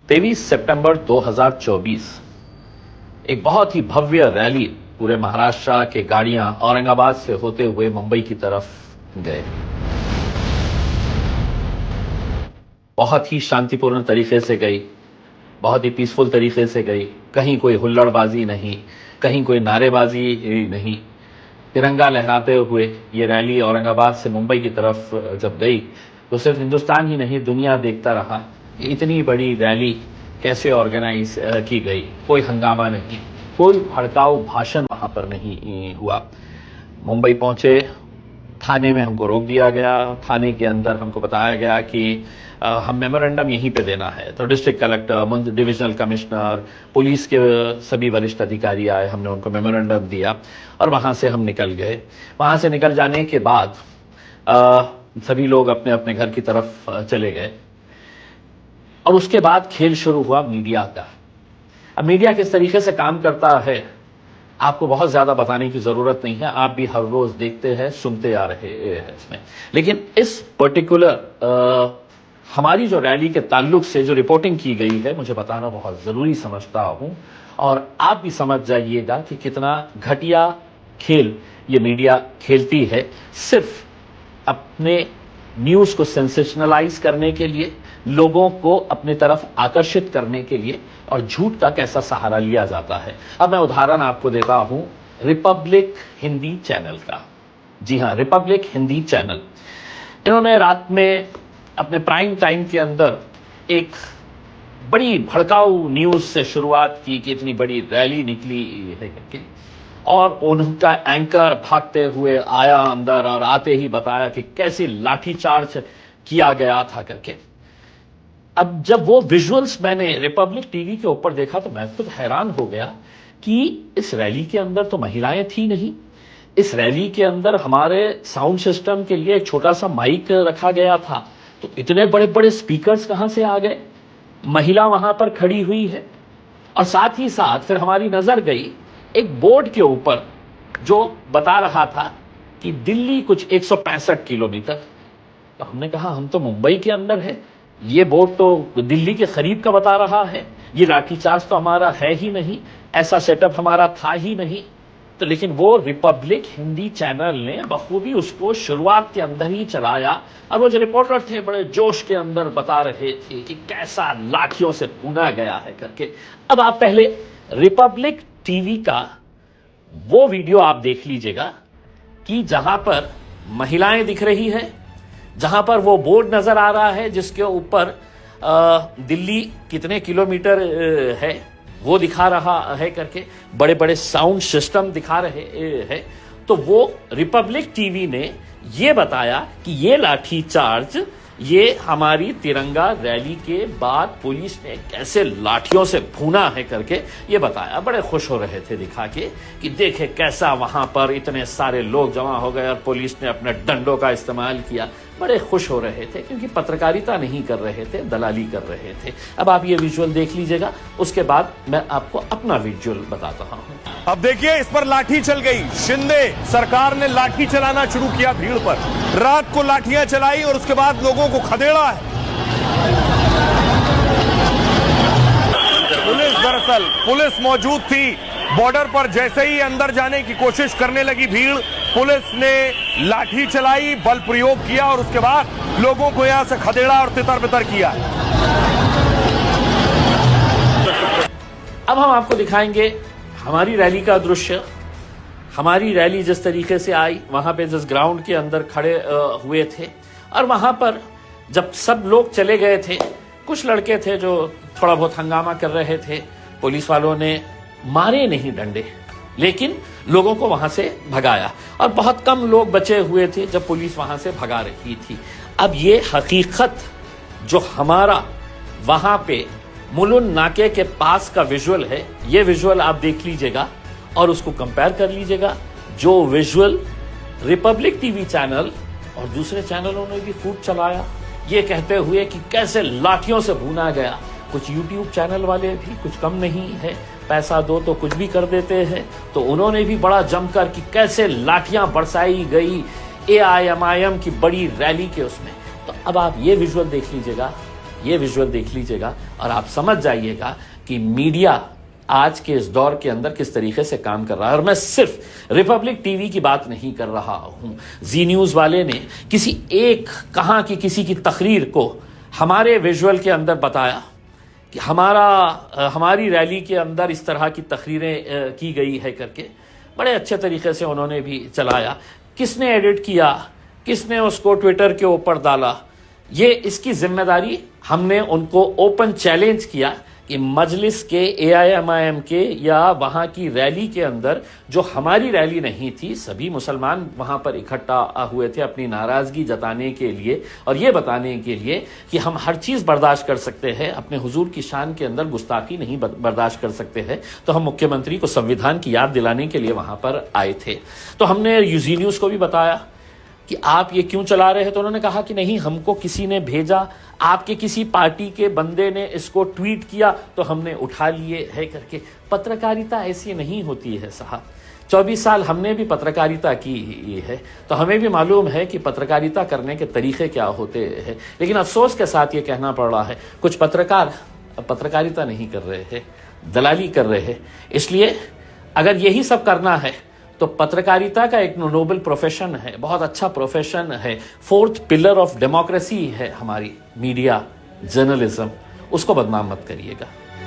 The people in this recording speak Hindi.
23 सितंबर 2024 एक बहुत ही भव्य रैली पूरे महाराष्ट्र के गाड़ियां औरंगाबाद से होते हुए मुंबई की तरफ गए। बहुत ही शांतिपूर्ण तरीके से गई, बहुत ही पीसफुल तरीके से गई। कहीं कोई हुल्लड़बाजी नहीं, कहीं कोई नारेबाजी नहीं। तिरंगा लहराते हुए ये रैली औरंगाबाद से मुंबई की तरफ जब गई तो सिर्फ हिंदुस्तान ही नहीं, दुनिया देखता रहा इतनी बड़ी रैली कैसे ऑर्गेनाइज की गई। कोई हंगामा नहीं, कोई भड़काऊ भाषण वहां पर नहीं हुआ। मुंबई पहुंचे, थाने में हमको रोक दिया गया। थाने के अंदर हमको बताया गया कि हम मेमोरेंडम यहीं पे देना है। तो district collector, divisional commissioner, police के सभी वरिष्ठ अधिकारी आए, हमने उनको मेमोरेंडम दिया और वहां से हम निकल गए। वहां से निकल जाने के बाद सभी लोग अपने अपने घर की तरफ चले गए और उसके बाद खेल शुरू हुआ मीडिया का। अब मीडिया किस तरीके से काम करता है आपको बहुत ज्यादा बताने की जरूरत नहीं है, आप भी हर रोज देखते हैं, सुनते आ रहे हैं इसमें। लेकिन इस पर्टिकुलर हमारी जो रैली के ताल्लुक से जो रिपोर्टिंग की गई है, मुझे बताना बहुत जरूरी समझता हूं और आप भी समझ जाइएगा कि कितना घटिया खेल ये मीडिया खेलती है, सिर्फ अपने न्यूज को सेंसेशनलाइज करने के लिए, लोगों को अपनी तरफ आकर्षित करने के लिए, और झूठ का कैसा सहारा लिया जाता है। अब मैं उदाहरण आपको देता हूं रिपब्लिक हिंदी चैनल का। जी हां, रिपब्लिक हिंदी चैनल, इन्होंने रात में अपने प्राइम टाइम के अंदर एक बड़ी भड़काऊ न्यूज से शुरुआत की कि इतनी बड़ी रैली निकली है करके, और उनका एंकर भागते हुए आया अंदर और आते ही बताया कि कैसे लाठीचार्ज किया गया था करके। अब जब वो विजुअल्स मैंने रिपब्लिक टीवी के ऊपर देखा तो मैं खुद हैरान हो गया कि इस रैली के अंदर तो महिलाएं थी नहीं। इस रैली के अंदर हमारे साउंड सिस्टम के लिए एक छोटा सा माइक रखा गया था, तो इतने बड़े बड़े स्पीकर्स कहां से आ गए? महिला वहां पर खड़ी हुई है और साथ ही साथ फिर हमारी नजर गई एक बोर्ड के ऊपर जो बता रहा था कि दिल्ली कुछ 165 किलोमीटर। तो हमने कहा हम तो मुंबई के अंदर है, ये बोर्ड तो दिल्ली के करीब का बता रहा है, ये लाठीचार्ज तो हमारा है ही नहीं, ऐसा सेटअप हमारा था ही नहीं। तो लेकिन वो रिपब्लिक हिंदी चैनल ने बखूबी उसको शुरुआत के अंदर ही चलाया और वो जो रिपोर्टर थे बड़े जोश के अंदर बता रहे थे कि कैसा लाठियों से भुना गया है करके। अब आप पहले रिपब्लिक टीवी का वो वीडियो आप देख लीजिएगा कि जहां पर महिलाएं दिख रही है, जहां पर वो बोर्ड नजर आ रहा है जिसके ऊपर दिल्ली कितने किलोमीटर है वो दिखा रहा है करके, बड़े बड़े साउंड सिस्टम दिखा रहे हैं। तो वो रिपब्लिक टीवी ने ये बताया कि ये लाठीचार्ज ये हमारी तिरंगा रैली के बाद पुलिस ने कैसे लाठियों से भूना है करके ये बताया। बड़े खुश हो रहे थे दिखा के कि देखे कैसा वहां पर इतने सारे लोग जमा हो गए और पुलिस ने अपने डंडों का इस्तेमाल किया। बड़े खुश हो रहे थे क्योंकि पत्रकारिता नहीं कर रहे थे, दलाली कर रहे थे। अब आप ये विजुअल देख लीजिएगा, उसके बाद मैं आपको अपना विजुअल बताता हूं। अब देखिए, इस पर लाठी चल गई। शिंदे सरकार ने लाठी चलाना शुरू किया भीड़ पर, रात को लाठियां चलाई और उसके बाद लोगों को खदेड़ा है। पुलिस मौजूद थी बॉर्डर पर। जैसे ही अंदर जाने की कोशिश करने लगी भीड़, पुलिस ने लाठी चलाई, बल प्रयोग किया और उसके बाद लोगों को यहां से खदेड़ा और तितर बितर किया। अब हम आपको दिखाएंगे हमारी रैली का दृश्य। हमारी रैली जिस तरीके से आई, वहां पे जिस ग्राउंड के अंदर खड़े हुए थे, और वहां पर जब सब लोग चले गए थे, कुछ लड़के थे जो थोड़ा बहुत हंगामा कर रहे थे। पुलिस वालों ने मारे नहीं डंडे, लेकिन लोगों को वहां से भगाया और बहुत कम लोग बचे हुए थे जब पुलिस वहां से भगा रही थी। अब ये हकीकत जो हमारा वहां पे मुलुन नाके के पास का विजुअल है, ये विजुअल आप देख लीजिएगा और उसको कंपेयर कर लीजिएगा जो विजुअल रिपब्लिक टीवी चैनल और दूसरे चैनलों ने भी खूब चलाया, ये कहते हुए कि कैसे लाठियों से भूना गया। कुछ यूट्यूब चैनल वाले भी कुछ कम नहीं है, पैसा दो तो कुछ भी कर देते हैं, तो उन्होंने भी बड़ा जमकर कि कैसे लाठियां बरसाई गई AIMIM की बड़ी रैली के उसमें। तो अब आप ये विजुअल देख लीजिएगा ये विजुअल देख लीजिएगा और आप समझ जाइएगा कि मीडिया आज के इस दौर के अंदर किस तरीके से काम कर रहा है। और मैं सिर्फ रिपब्लिक टीवी की बात नहीं कर रहा हूं। जी न्यूज वाले ने किसी एक कहां की किसी की तकरीर को हमारे विजुअल के अंदर बताया कि हमारी रैली के अंदर इस तरह की तकरीरें की गई है करके बड़े अच्छे तरीके से उन्होंने भी चलाया। किसने एडिट किया, किसने उसको ट्विटर के ऊपर डाला, ये इसकी जिम्मेदारी हमने उनको ओपन चैलेंज किया कि मजलिस के AIMIM के या वहां की रैली के अंदर जो हमारी रैली नहीं थी, सभी मुसलमान वहां पर इकट्ठा हुए थे अपनी नाराजगी जताने के लिए और ये बताने के लिए कि हम हर चीज बर्दाश्त कर सकते हैं, अपने हुजूर की शान के अंदर गुस्ताखी नहीं बर्दाश्त कर सकते हैं। तो हम मुख्यमंत्री को संविधान की याद दिलाने के लिए वहां पर आए थे। तो हमने जी न्यूज को भी बताया कि आप ये क्यों चला रहे हैं, तो उन्होंने कहा कि नहीं, हमको किसी ने भेजा, आपके किसी पार्टी के बंदे ने इसको ट्वीट किया तो हमने उठा लिए है करके। पत्रकारिता ऐसी नहीं होती है साहब। 24 साल हमने भी पत्रकारिता की है तो हमें भी मालूम है कि पत्रकारिता करने के तरीके क्या होते हैं। लेकिन अफसोस के साथ ये कहना पड़ रहा है, कुछ पत्रकार पत्रकारिता नहीं कर रहे हैं, दलाली कर रहे हैं। इसलिए अगर यही सब करना है तो पत्रकारिता का एक नोबल प्रोफेशन है, बहुत अच्छा प्रोफेशन है, 4th पिलर ऑफ डेमोक्रेसी है हमारी मीडिया, जर्नलिज्म, उसको बदनाम मत करिएगा।